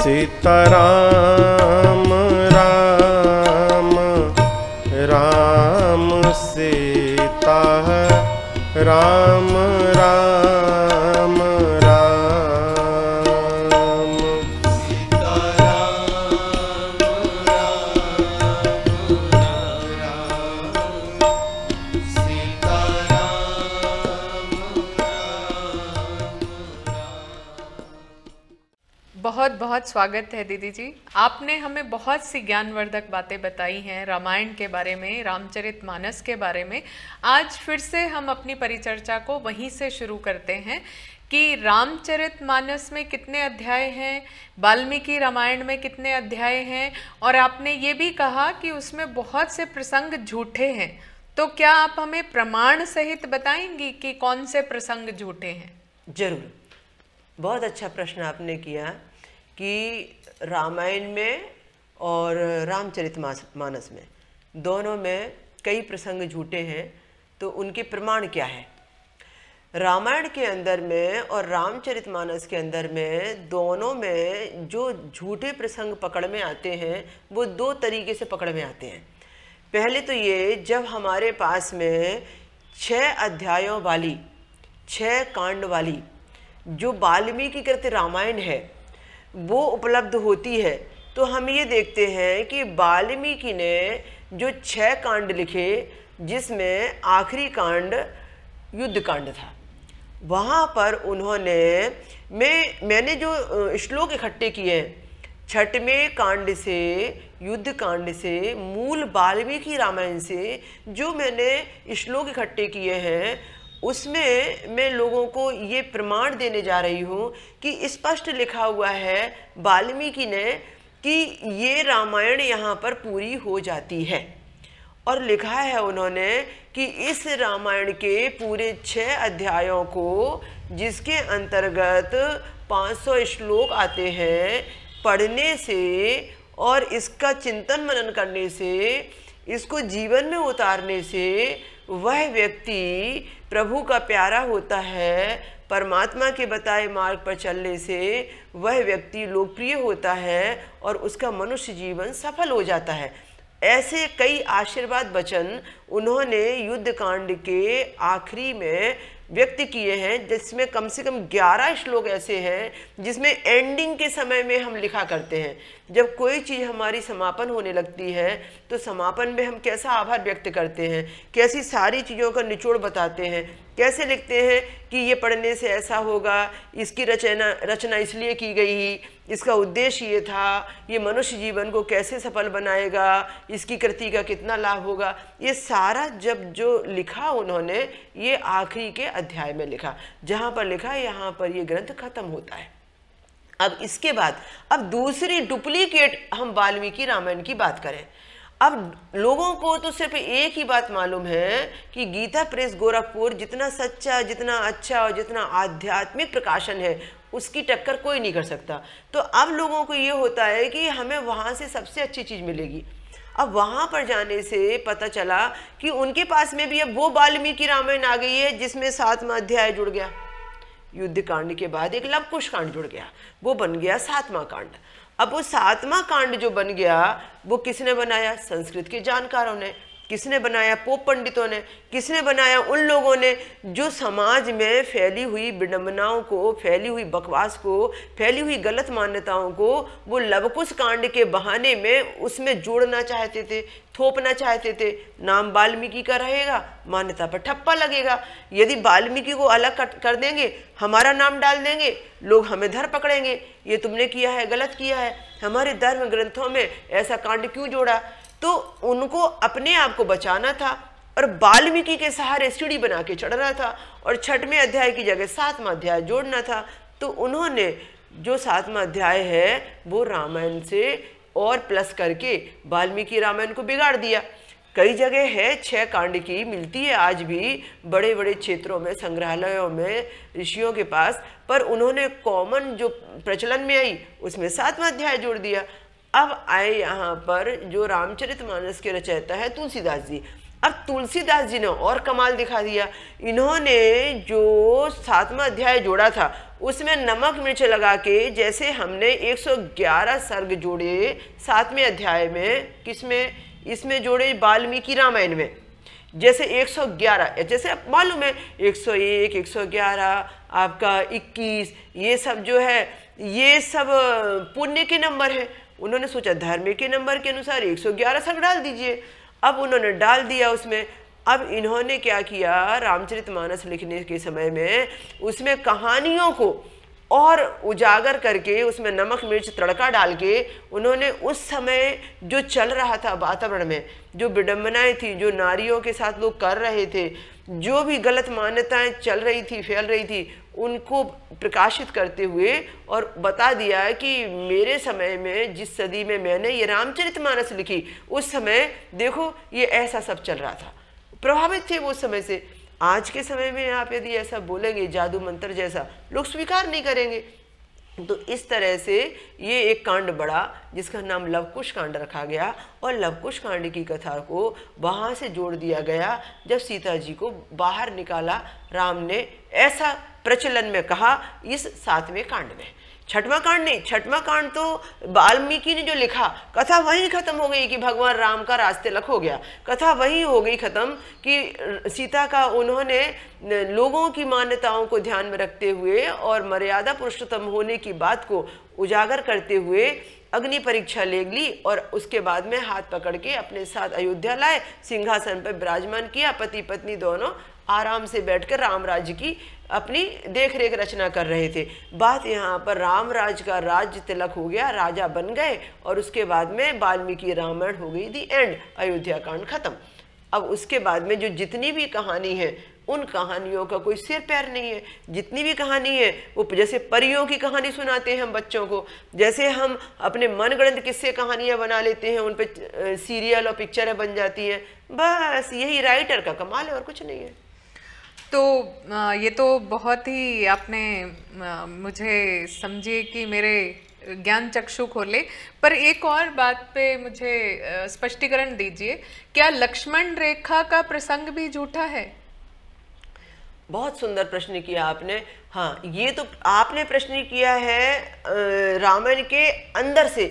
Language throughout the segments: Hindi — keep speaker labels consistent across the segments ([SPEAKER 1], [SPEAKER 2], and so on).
[SPEAKER 1] सीताराम राम राम सीता राम राम राम सीताराम राम राम सीताराम
[SPEAKER 2] बहुत बहुत स्वागत है दीदी जी। आपने हमें बहुत सी ज्ञानवर्धक बातें बताई हैं रामायण के बारे में, रामचरितमानस के बारे में। आज फिर से हम अपनी परिचर्चा को वहीं से शुरू करते हैं कि रामचरितमानस में कितने अध्याय हैं, वाल्मीकि रामायण में कितने अध्याय हैं, और आपने ये भी कहा कि उसमें बहुत से प्रसंग झूठे हैं। तो क्या आप हमें प्रमाण सहित बताएंगी कि कौन से प्रसंग झूठे हैं?
[SPEAKER 3] जरूर, बहुत अच्छा प्रश्न आपने किया कि रामायण में और रामचरितमानस में दोनों में कई प्रसंग झूठे हैं, तो उनके प्रमाण क्या है। रामायण के अंदर में और रामचरितमानस के अंदर में दोनों में जो झूठे प्रसंग पकड़ में आते हैं वो दो तरीके से पकड़ में आते हैं। पहले तो ये, जब हमारे पास में 6 अध्यायों वाली 6 कांड वाली जो वाल्मीकि कृत रामायण है वो उपलब्ध होती है, तो हम ये देखते हैं कि वाल्मीकि ने जो 6 कांड लिखे, जिसमें आखिरी कांड युद्ध कांड था, वहाँ पर उन्होंने मैंने जो श्लोक इकट्ठे किए हैं 6वें कांड से, युद्ध कांड से, मूल वाल्मीकि रामायण से जो मैंने श्लोक इकट्ठे किए हैं, उसमें मैं लोगों को ये प्रमाण देने जा रही हूँ कि स्पष्ट लिखा हुआ है वाल्मीकि ने कि ये रामायण यहाँ पर पूरी हो जाती है। और लिखा है उन्होंने कि इस रामायण के पूरे 6 अध्यायों को, जिसके अंतर्गत 500 श्लोक आते हैं, पढ़ने से और इसका चिंतन मनन करने से, इसको जीवन में उतारने से वह व्यक्ति प्रभु का प्यारा होता है। परमात्मा के बताए मार्ग पर चलने से वह व्यक्ति लोकप्रिय होता है और उसका मनुष्य जीवन सफल हो जाता है। ऐसे कई आशीर्वाद वचन उन्होंने युद्ध कांड के आखिरी में व्यक्त किए हैं, जिसमें कम से कम 11 श्लोक ऐसे हैं जिसमें एंडिंग के समय में हम लिखा करते हैं। जब कोई चीज़ हमारी समापन होने लगती है तो समापन में हम कैसा आभार व्यक्त करते हैं, कैसी सारी चीज़ों का निचोड़ बताते हैं, कैसे लिखते हैं कि ये पढ़ने से ऐसा होगा, इसकी रचना इसलिए की गई, इसका उद्देश्य ये था, ये मनुष्य जीवन को कैसे सफल बनाएगा, इसकी कृति का कितना लाभ होगा। ये सारा जब जो लिखा उन्होंने, ये आखिरी के अध्याय में लिखा, जहाँ पर लिखा यहाँ पर ये ग्रंथ खत्म होता है। अब इसके बाद अब दूसरी डुप्लीकेट हम वाल्मीकि रामायण की बात करें। अब लोगों को तो सिर्फ एक ही बात मालूम है कि गीता प्रेस गोरखपुर जितना सच्चा, जितना अच्छा और जितना आध्यात्मिक प्रकाशन है, उसकी टक्कर कोई नहीं कर सकता। तो अब लोगों को ये होता है कि हमें वहाँ से सबसे अच्छी चीज़ मिलेगी। अब वहाँ पर जाने से पता चला कि उनके पास में भी अब वो वाल्मीकि रामायण आ गई है जिसमें 7वां अध्याय जुड़ गया। युद्ध कांड के बाद एक लव कुश कांड जुड़ गया, वो बन गया 7वां कांड। अब वो 7वां कांड जो बन गया वो किसने बनाया? संस्कृत के जानकारों ने। किसने बनाया? पोप पंडितों ने। किसने बनाया? उन लोगों ने जो समाज में फैली हुई विडंबनाओं को, फैली हुई बकवास को, फैली हुई गलत मान्यताओं को वो लवकुश कांड के बहाने में उसमें जोड़ना चाहते थे, थोपना चाहते थे। नाम वाल्मीकि का रहेगा, मान्यता पर ठप्पा लगेगा। यदि वाल्मीकि को अलग कर देंगे, हमारा नाम डाल देंगे, लोग हमें धर पकड़ेंगे, ये तुमने किया है, गलत किया है, हमारे धर्म ग्रंथों में ऐसा कांड क्यों जोड़ा। तो उनको अपने आप को बचाना था और वाल्मीकि के सहारे सीढ़ी बना के चढ़ना था और 6वें अध्याय की जगह 7वां अध्याय जोड़ना था। तो उन्होंने जो 7वां अध्याय है वो रामायण से और प्लस करके वाल्मीकि रामायण को बिगाड़ दिया। कई जगह है 6 कांड की मिलती है आज भी बड़े बड़े क्षेत्रों में, संग्रहालयों में, ऋषियों के पास, पर उन्होंने कॉमन जो प्रचलन में आई उसमें 7वां अध्याय जोड़ दिया। अब आए यहाँ पर जो रामचरितमानस के रचयिता है तुलसीदास जी। अब तुलसीदास जी ने और कमाल दिखा दिया। इन्होंने जो 7वां अध्याय जोड़ा था उसमें नमक मिर्च लगा के, जैसे हमने 111 सर्ग जोड़े 7वें अध्याय में, किसमें, इसमें जोड़े वाल्मीकि रामायण में, जैसे 111, जैसे आप मालूम है 101, 111, आपका 21, ये सब जो है ये सब पुण्य के नंबर है। उन्होंने सोचा धर्म के नंबर के अनुसार 111 सर्ग डाल दीजिए। अब उन्होंने डाल दिया उसमें। अब इन्होंने क्या किया, रामचरितमानस लिखने के समय में उसमें कहानियों को और उजागर करके, उसमें नमक मिर्च तड़का डाल के उन्होंने उस समय जो चल रहा था वातावरण में, जो विडंबनाएं थी, जो नारियों के साथ लोग कर रहे थे, जो भी गलत मान्यताएं चल रही थी, फैल रही थी, उनको प्रकाशित करते हुए और बता दिया कि मेरे समय में, जिस सदी में मैंने ये रामचरितमानस लिखी, उस समय देखो ये ऐसा सब चल रहा था। प्रभावित थे वो समय से। आज के समय में आप यदि ऐसा बोलेंगे जादू मंत्र जैसा, लोग स्वीकार नहीं करेंगे। तो इस तरह से ये एक कांड बढ़ा जिसका नाम लवकुश कांड रखा गया, और लवकुश कांड की कथा को वहाँ से जोड़ दिया गया जब सीता जी को बाहर निकाला राम ने, ऐसा प्रचलन में कहा इस 7वें कांड में। 6वां कांड नहीं, 6वां कांड तो वाल्मीकि ने जो लिखा, कथा वहीं खत्म हो गई कि भगवान राम का रास्ते लख हो गया। कथा वहीं हो गई खत्म कि सीता का उन्होंने लोगों की मान्यताओं को ध्यान में रखते हुए और मर्यादा पुरुषोत्तम होने की बात को उजागर करते हुए अग्नि परीक्षा ले ली, और उसके बाद में हाथ पकड़ के अपने साथ अयोध्या लाए, सिंहासन पर विराजमान किया। पति पत्नी दोनों आराम से बैठकर राम राज्य की अपनी देख रेख रचना कर रहे थे। बात यहाँ पर राम राज का राज्य तिलक हो गया, राजा बन गए, और उसके बाद में वाल्मीकि रामायण हो गई दी एंड, अयोध्या कांड खत्म। अब उसके बाद में जो जितनी भी कहानी है, उन कहानियों का कोई सिर पैर नहीं है। जितनी भी कहानी है वो जैसे परियों की कहानी सुनाते हैं हम बच्चों को, जैसे हम अपने मनगढ़ंत किस्से कहानियाँ बना लेते हैं, उन पर सीरियल और पिक्चरें बन जाती हैं। बस यही राइटर का कमाल है और कुछ नहीं है।
[SPEAKER 2] तो ये तो बहुत ही आपने मुझे समझिए कि मेरे ज्ञान चक्षु खोले, पर एक और बात पे मुझे स्पष्टीकरण दीजिए, क्या लक्ष्मण रेखा का प्रसंग भी झूठा है?
[SPEAKER 3] बहुत सुंदर प्रश्न किया आपने। हाँ, ये तो आपने प्रश्न किया है रामायण के अंदर से।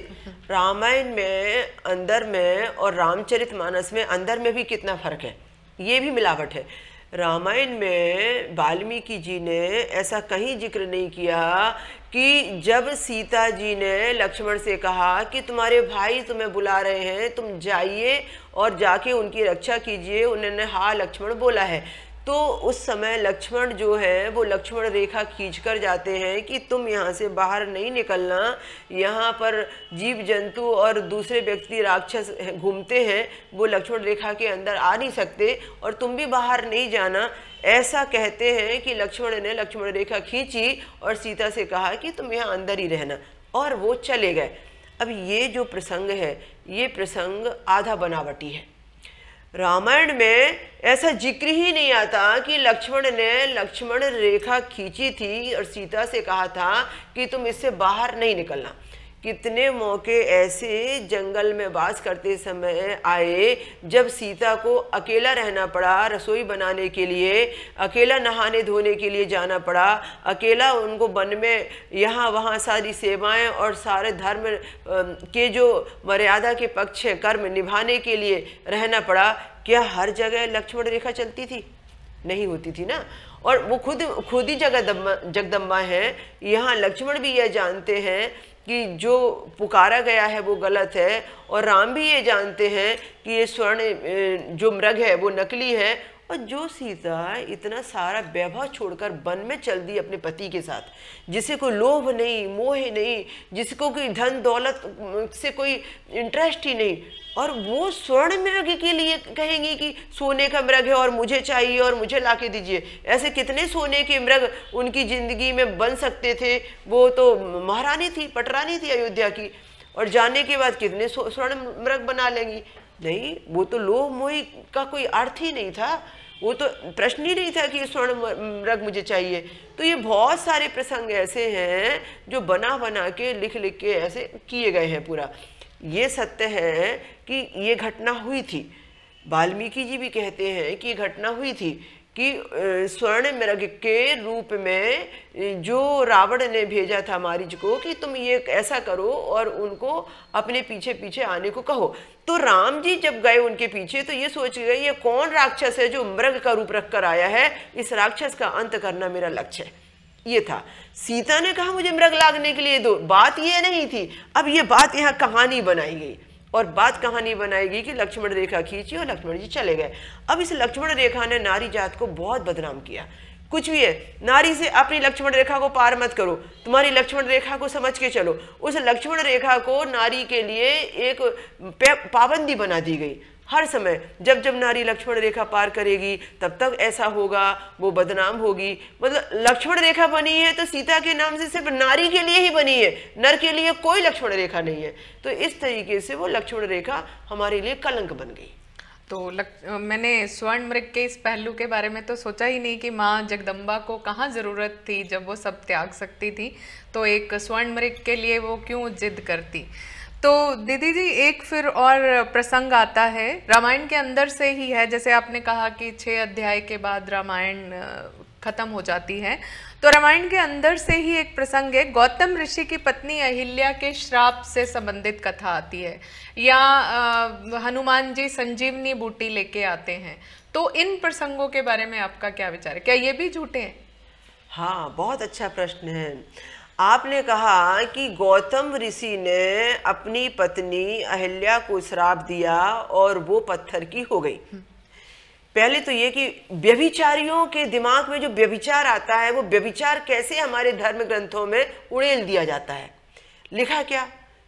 [SPEAKER 3] रामायण में अंदर में और रामचरितमानस में अंदर में भी कितना फर्क है, ये भी मिलावट है। रामायण में वाल्मीकि जी ने ऐसा कहीं जिक्र नहीं किया कि जब सीता जी ने लक्ष्मण से कहा कि तुम्हारे भाई तुम्हें बुला रहे हैं, तुम जाइए और जाके उनकी रक्षा कीजिए, उन्होंने हाँ लक्ष्मण बोला है, तो उस समय लक्ष्मण जो है वो लक्ष्मण रेखा खींचकर जाते हैं कि तुम यहाँ से बाहर नहीं निकलना, यहाँ पर जीव जंतु और दूसरे व्यक्ति राक्षस घूमते हैं, वो लक्ष्मण रेखा के अंदर आ नहीं सकते और तुम भी बाहर नहीं जाना। ऐसा कहते हैं कि लक्ष्मण ने लक्ष्मण रेखा खींची और सीता से कहा कि तुम यहाँ अंदर ही रहना, और वो चले गए। अब ये जो प्रसंग है, ये प्रसंग आधा बनावटी है। रामायण में ऐसा जिक्र ही नहीं आता कि लक्ष्मण ने लक्ष्मण रेखा खींची थी और सीता से कहा था कि तुम इससे बाहर नहीं निकलना। कितने मौके ऐसे जंगल में वास करते समय आए जब सीता को अकेला रहना पड़ा, रसोई बनाने के लिए अकेला, नहाने धोने के लिए जाना पड़ा, अकेला उनको वन में यहाँ वहाँ सारी सेवाएं और सारे धर्म के जो मर्यादा के पक्ष हैं कर्म निभाने के लिए रहना पड़ा। क्या हर जगह लक्ष्मण रेखा चलती थी? नहीं होती थी ना। और वो खुद ही जगदम्बा है। यहाँ लक्ष्मण भी यह जानते हैं कि जो पुकारा गया है वो गलत है, और राम भी ये जानते हैं कि ये स्वर्ण जो मृग है वो नकली है। और जो सीता इतना सारा वैभव छोड़कर वन में चल दी अपने पति के साथ, जिसे कोई लोभ नहीं, मोह नहीं, जिसको कोई धन दौलत से कोई इंटरेस्ट ही नहीं, और वो स्वर्ण मृग के लिए कहेंगी कि सोने का मृग है और मुझे चाहिए और मुझे लाके दीजिए। ऐसे कितने सोने के मृग उनकी जिंदगी में बन सकते थे। वो तो महारानी थी, पटरानी थी अयोध्या की, और जाने के बाद कितने स्वर्ण मृग बना लेंगी। नहीं, वो तो लोभ मोह का कोई अर्थ ही नहीं था, वो तो प्रश्न ही नहीं था कि स्वर्ण मृग मुझे चाहिए। तो ये बहुत सारे प्रसंग ऐसे हैं जो बना बना के लिख लिख के ऐसे किए गए हैं। पूरा ये सत्य है कि ये घटना हुई थी। वाल्मीकि जी भी कहते हैं कि ये घटना हुई थी कि स्वर्ण मृग के रूप में जो रावण ने भेजा था मारीच को कि तुम ये ऐसा करो और उनको अपने पीछे पीछे आने को कहो। तो राम जी जब गए उनके पीछे तो ये सोच गए ये कौन राक्षस है जो मृग का रूप रख कर आया है, इस राक्षस का अंत करना मेरा लक्ष्य है, ये था। सीता ने कहा मुझे मृग लागने के लिए दो, बात ये नहीं थी। अब ये बात यहाँ कहानी बनाई गई और बात कहानी बनाई गई कि लक्ष्मण रेखा खींची और लक्ष्मण जी चले गए। अब इस लक्ष्मण रेखा ने नारी जात को बहुत बदनाम किया। कुछ भी है, नारी से अपनी लक्ष्मण रेखा को पार मत करो, तुम्हारी लक्ष्मण रेखा को समझ के चलो। उस लक्ष्मण रेखा को नारी के लिए एक पाबंदी बना दी गई। हर समय जब जब नारी लक्ष्मण रेखा पार करेगी तब तक ऐसा होगा, वो बदनाम होगी। मतलब लक्ष्मण रेखा बनी है तो सीता के नाम से सिर्फ नारी के लिए ही बनी है, नर के लिए कोई लक्ष्मण रेखा नहीं है। तो इस तरीके से वो लक्ष्मण रेखा हमारे लिए कलंक बन गई।
[SPEAKER 2] तो मैंने स्वर्ण मृग के इस पहलू के बारे में तो सोचा ही नहीं कि माँ जगदम्बा को कहाँ ज़रूरत थी जब वो सब त्याग सकती थी, तो एक स्वर्ण मृग के लिए वो क्यों जिद करती। तो दीदी जी एक फिर और प्रसंग आता है, रामायण के अंदर से ही है। जैसे आपने कहा कि 6 अध्याय के बाद रामायण खत्म हो जाती है, तो रामायण के अंदर से ही एक प्रसंग है, गौतम ऋषि की पत्नी अहिल्या के श्राप से संबंधित कथा आती है, या हनुमान जी संजीवनी बूटी लेके आते हैं। तो इन प्रसंगों के बारे में आपका क्या विचार है, क्या ये भी झूठे हैं?
[SPEAKER 3] हाँ, बहुत अच्छा प्रश्न है। आपने कहा कि गौतम ऋषि ने अपनी पत्नी अहिल्या को श्राप दिया और वो पत्थर की हो गई। पहले तो ये कि व्यभिचारियों के दिमाग में जो व्यभिचार आता है, वो व्यभिचार कैसे हमारे धर्म ग्रंथों में उड़ेल दिया जाता है। लिखा क्या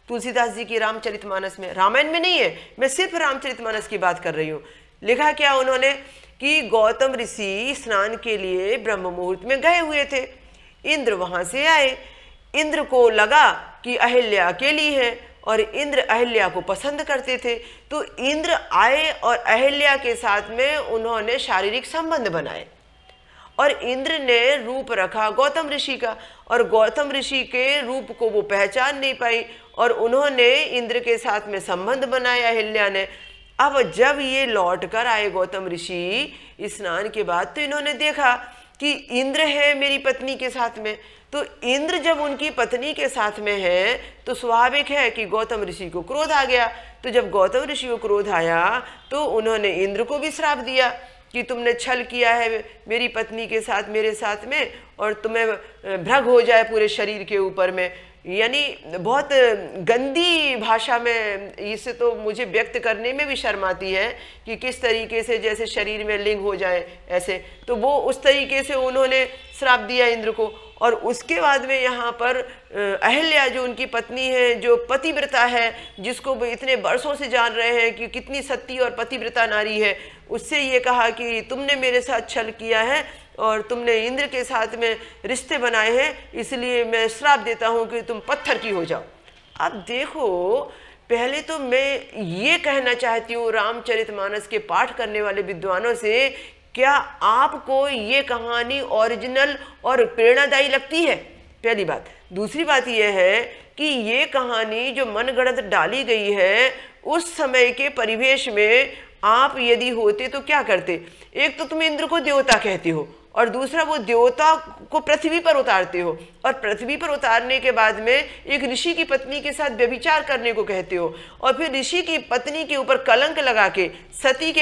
[SPEAKER 3] तुलसीदास जी की रामचरितमानस में, रामायण में नहीं है, मैं सिर्फ रामचरितमानस की बात कर रही हूँ। लिखा क्या उन्होंने कि गौतम ऋषि स्नान के लिए ब्रह्म मुहूर्त में गए हुए थे, इंद्र वहां से आए। इंद्र को लगा कि अहिल्या अकेली है और इंद्र अहिल्या को पसंद करते थे, तो इंद्र आए और अहिल्या के साथ में उन्होंने शारीरिक संबंध बनाए और इंद्र ने रूप रखा गौतम ऋषि का, और गौतम ऋषि के रूप को वो पहचान नहीं पाई और उन्होंने इंद्र के साथ में संबंध बनाया अहिल्या ने। अब जब ये लौट कर आए गौतम ऋषि स्नान के बाद, तो इन्होंने देखा कि इंद्र है मेरी पत्नी के साथ में। तो इंद्र जब उनकी पत्नी के साथ में है तो स्वाभाविक है कि गौतम ऋषि को क्रोध आ गया। तो जब गौतम ऋषि को क्रोध आया तो उन्होंने इंद्र को भी श्राप दिया कि तुमने छल किया है मेरी पत्नी के साथ, मेरे साथ में, और तुम्हें भ्रग हो जाए पूरे शरीर के ऊपर में। यानी बहुत गंदी भाषा में, इसे तो मुझे व्यक्त करने में भी शर्म आती है कि किस तरीके से जैसे शरीर में लिंग हो जाए ऐसे, तो वो उस तरीके से उन्होंने श्राप दिया इंद्र को। और उसके बाद में यहाँ पर अहिल्या जो उनकी पत्नी है, जो पतिव्रता है, जिसको वो इतने वर्षों से जान रहे हैं कि कितनी सती और पतिव्रता नारी है, उससे ये कहा कि तुमने मेरे साथ छल किया है और तुमने इंद्र के साथ में रिश्ते बनाए हैं, इसलिए मैं श्राप देता हूँ कि तुम पत्थर की हो जाओ। अब देखो, पहले तो मैं ये कहना चाहती हूँ रामचरितमानस के पाठ करने वाले विद्वानों से, क्या आपको ये कहानी ओरिजिनल और प्रेरणादायी लगती है? पहली बात। दूसरी बात यह है कि ये कहानी जो मनगढ़ंत डाली गई है, उस समय के परिवेश में आप यदि होते तो क्या करते? एक तो तुम इंद्र को देवता कहते हो और दूसरा वो देवता को पृथ्वी पर उतारते हो, और पृथ्वी पर उतारने के बाद में एक ऋषि की पत्नी के साथ व्यभिचार करने को कहते हो, और फिर ऋषि की पत्नी के ऊपर कलंक लगा के सती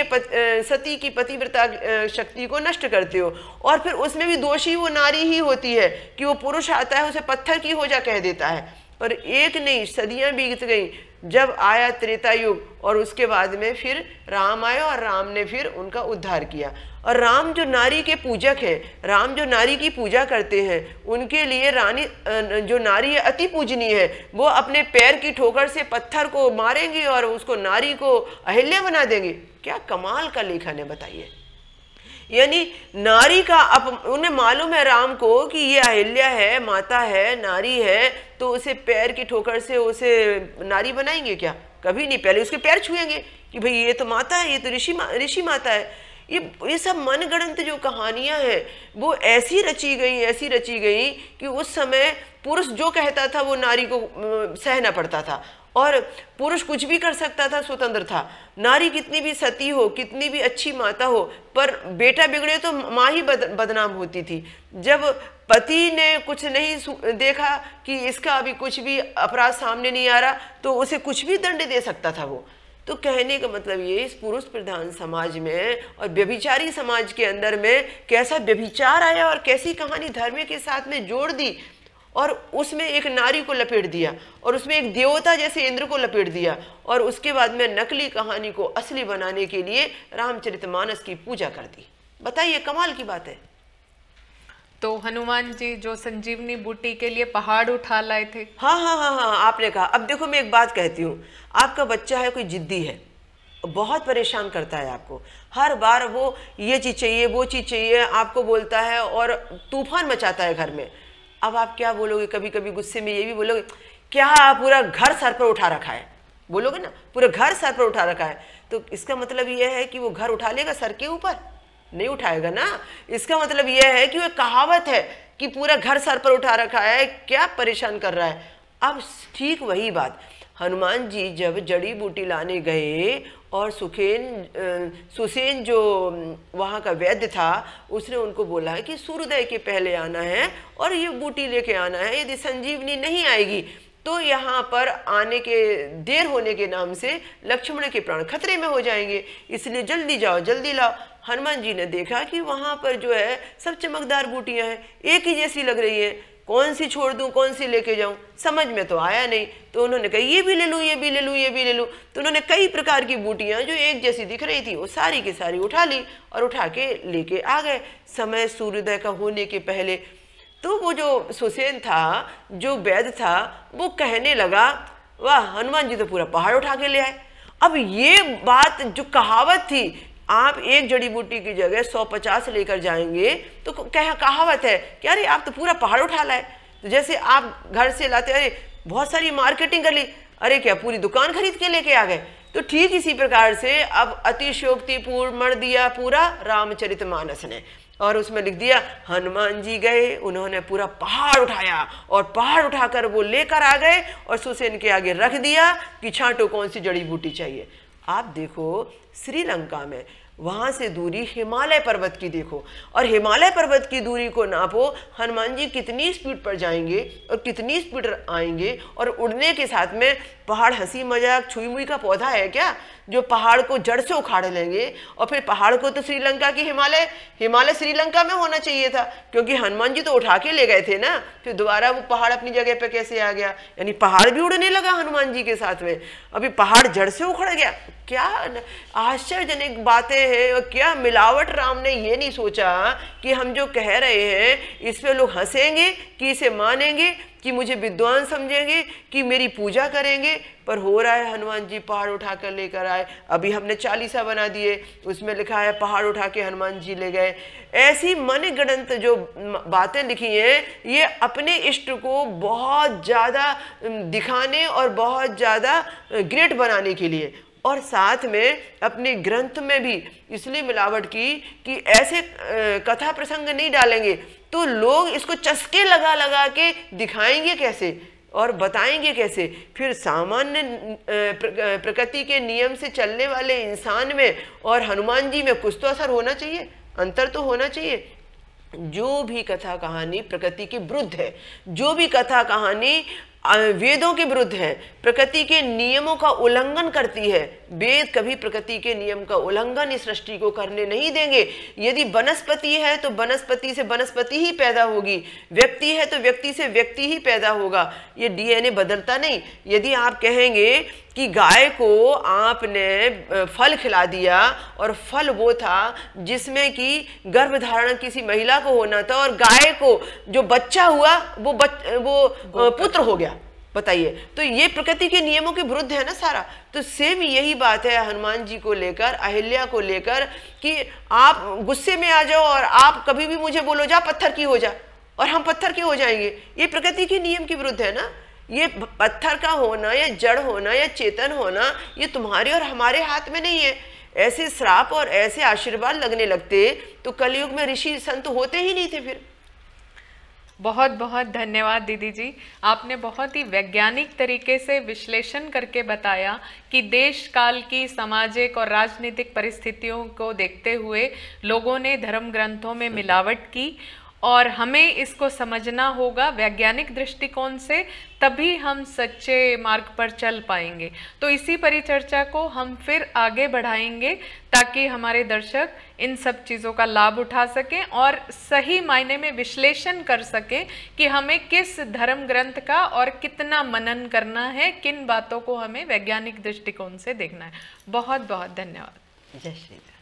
[SPEAKER 3] की पतिव्रता शक्ति को नष्ट करते हो, और फिर उसमें भी दोषी वो नारी ही होती है कि वो पुरुष आता है उसे पत्थर की हो जा कह देता है। और एक नहीं, सदियां बीत गई, जब आया त्रेता युग और उसके बाद में फिर राम आए और राम ने फिर उनका उद्धार किया। और राम जो नारी के पूजक है, राम जो नारी की पूजा करते हैं, उनके लिए रानी जो नारी है अति पूजनीय है। वो अपने पैर की ठोकर से पत्थर को मारेंगी और उसको नारी को अहिल्या बना देंगे। क्या कमाल का लेखन है, बताइए। यानी नारी का उन्हें मालूम है राम को कि ये अहिल्या है, माता है, नारी है, तो उसे पैर की ठोकर से उसे नारी बनाएंगे क्या? कभी नहीं। पहले उसके पैर छुएंगे कि भाई ये तो माता है, ये तो ऋषि माता है। ये सब मनगढ़ंत जो कहानियां हैं वो ऐसी रची गई कि उस समय पुरुष जो कहता था वो नारी को सहना पड़ता था, और पुरुष कुछ भी कर सकता था, स्वतंत्र था। नारी कितनी भी सती हो, कितनी भी अच्छी माता हो, पर बेटा बिगड़े तो माँ ही बदनाम होती थी। जब पति ने कुछ नहीं देखा कि इसका अभी कुछ भी अपराध सामने नहीं आ रहा, तो उसे कुछ भी दंड दे सकता था वो। तो कहने का मतलब ये, इस पुरुष प्रधान समाज में और व्यभिचारी समाज के अंदर में कैसा व्यभिचार आया और कैसी कहानी धर्म के साथ में जोड़ दी, और उसमें एक नारी को लपेट दिया, और उसमें एक देवता जैसे इंद्र को लपेट दिया, और उसके बाद में नकली कहानी को असली बनाने के लिए रामचरितमानस की पूजा कर दी। बताइए, कमाल की बात है।
[SPEAKER 2] तो हनुमान जी जो संजीवनी बूटी के लिए पहाड़ उठा लाए थे।
[SPEAKER 3] हाँ, आपने कहा। अब देखो, मैं एक बात कहती हूँ, आपका बच्चा है, कोई जिद्दी है, बहुत परेशान करता है आपको, हर बार वो ये चीज़ चाहिए, वो चीज़ चाहिए, आपको बोलता है और तूफान मचाता है घर में। अब आप क्या बोलोगे? कभी कभी गुस्से में ये भी बोलोगे, क्या पूरा घर सर पर उठा रखा है, बोलोगे ना, पूरा घर सर पर उठा रखा है। तो इसका मतलब ये है कि वो घर उठा लेगा सर के ऊपर? नहीं उठाएगा ना। इसका मतलब यह है कि वो कहावत है कि पूरा घर सर पर उठा रखा है, क्या परेशान कर रहा है। अब ठीक वही बात, हनुमान जी जब जड़ी बूटी लाने गए और सुसेन जो वहाँ का वैद्य था, उसने उनको बोला है कि सूर्योदय के पहले आना है और ये बूटी लेके आना है, यदि संजीवनी नहीं आएगी तो यहाँ पर आने के देर होने के नाम से लक्ष्मण के प्राण खतरे में हो जाएंगे, इसलिए जल्दी जाओ, जल्दी लाओ। हनुमान जी ने देखा कि वहाँ पर जो है सब चमकदार बूटियाँ हैं, एक ही जैसी लग रही है, कौन सी छोड़ दूं, कौन सी लेके जाऊं, समझ में तो आया नहीं। तो उन्होंने कहा ये भी ले लूं, ये भी ले लूं, ये भी ले लूं। तो उन्होंने कई प्रकार की बूटियां जो एक जैसी दिख रही थी वो सारी की सारी उठा ली और उठा के लेके आ गए समय सूर्योदय का होने के पहले। तो वो जो सुसेन था, जो वैद्य था, वो कहने लगा, वाह हनुमान जी तो पूरा पहाड़ उठा के ले आए। अब ये बात जो कहावत थी, आप एक जड़ी बूटी की जगह 150 लेकर जाएंगे तो क्या कहावत है कि अरे आप तो पूरा पहाड़ उठा लाए। तो जैसे आप घर से लाते, अरे बहुत सारी मार्केटिंग कर ली, अरे क्या पूरी दुकान खरीद के लेके आ गए। तो ठीक इसी प्रकार से अब अतिशयोक्तिपूर्ण मर दिया पूरा रामचरितमानस ने, और उसमें लिख दिया हनुमान जी गए, उन्होंने पूरा पहाड़ उठाया और पहाड़ उठाकर वो लेकर आ गए और सुसेन के आगे रख दिया कि छांटो कौन सी जड़ी बूटी चाहिए। आप देखो श्रीलंका में वहाँ से दूरी हिमालय पर्वत की देखो, और हिमालय पर्वत की दूरी को नापो, हनुमान जी कितनी स्पीड पर जाएंगे और कितनी स्पीड पर आएंगे। और उड़ने के साथ में पहाड़ हंसी मजाक छुई मुई का पौधा है क्या जो पहाड़ को जड़ से उखाड़ लेंगे। और फिर पहाड़ को तो श्रीलंका की हिमालय श्रीलंका में होना चाहिए था, क्योंकि हनुमान जी तो उठा के ले गए थे ना, फिर दोबारा वो पहाड़ अपनी जगह पे कैसे आ गया। यानी पहाड़ भी उड़ने लगा हनुमान जी के साथ में, अभी पहाड़ जड़ से उखड़ गया। क्या आश्चर्यजनक बातें हैं, और क्या मिलावट। राम ने ये नहीं सोचा कि हम जो कह रहे हैं इस पे लोग हंसेंगे कि इसे मानेंगे, कि मुझे विद्वान समझेंगे, कि मेरी पूजा करेंगे। पर हो रहा है हनुमान जी पहाड़ उठा कर लेकर आए। अभी हमने 40 बना दिए, उसमें लिखा है पहाड़ उठा के हनुमान जी ले गए। ऐसी मनगढ़ंत जो बातें लिखी हैं, ये अपने इष्ट को बहुत ज़्यादा दिखाने और बहुत ज़्यादा ग्रेट बनाने के लिए, और साथ में अपने ग्रंथ में भी इसलिए मिलावट की कि ऐसे कथा प्रसंग नहीं डालेंगे तो लोग इसको चस्के लगा लगा के दिखाएंगे कैसे और बताएंगे कैसे। फिर सामान्य प्रकृति के नियम से चलने वाले इंसान में और हनुमान जी में कुछ तो असर होना चाहिए, अंतर तो होना चाहिए। जो भी कथा कहानी प्रकृति के विरुद्ध है, जो भी कथा कहानी वेदों के विरुद्ध है, प्रकृति के नियमों का उल्लंघन करती है, वेद कभी प्रकृति के नियम का उल्लंघन इस सृष्टि को करने नहीं देंगे। यदि वनस्पति है तो वनस्पति से वनस्पति ही पैदा होगी, व्यक्ति है तो व्यक्ति से व्यक्ति ही पैदा होगा, ये डीएनए बदलता नहीं। यदि आप कहेंगे कि गाय को आपने फल खिला दिया और फल वो था जिसमें कि गर्भधारण किसी महिला को होना था, और गाय को जो बच्चा हुआ वो पुत्र हो गया, बताइए। तो ये प्रकृति के नियमों के विरुद्ध है ना सारा। तो सेम यही बात है हनुमान जी को लेकर, अहिल्या को लेकर, कि आप गुस्से में आ जाओ और आप कभी भी मुझे बोलो जा पत्थर की हो जा, और हम पत्थर के हो जाएंगे। ये प्रकृति के नियम के विरुद्ध है ना। ये पत्थर का होना या जड़ होना या चेतन होना, ये तुम्हारे और हमारे हाथ में नहीं है। ऐसे श्राप और ऐसे आशीर्वाद लगने लगते तो कलयुग में ऋषि संत होते ही नहीं थे फिर।
[SPEAKER 2] बहुत बहुत धन्यवाद दीदी जी, आपने बहुत ही वैज्ञानिक तरीके से विश्लेषण करके बताया कि देश काल की सामाजिक और राजनीतिक परिस्थितियों को देखते हुए लोगों ने धर्म ग्रंथों में मिलावट की और हमें इसको समझना होगा वैज्ञानिक दृष्टिकोण से, तभी हम सच्चे मार्ग पर चल पाएंगे। तो इसी परिचर्चा को हम फिर आगे बढ़ाएंगे ताकि हमारे दर्शक इन सब चीज़ों का लाभ उठा सकें और सही मायने में विश्लेषण कर सकें कि हमें किस धर्म ग्रंथ का और कितना मनन करना है, किन बातों को हमें वैज्ञानिक दृष्टिकोण से देखना है। बहुत बहुत धन्यवाद।
[SPEAKER 3] जय श्री राम।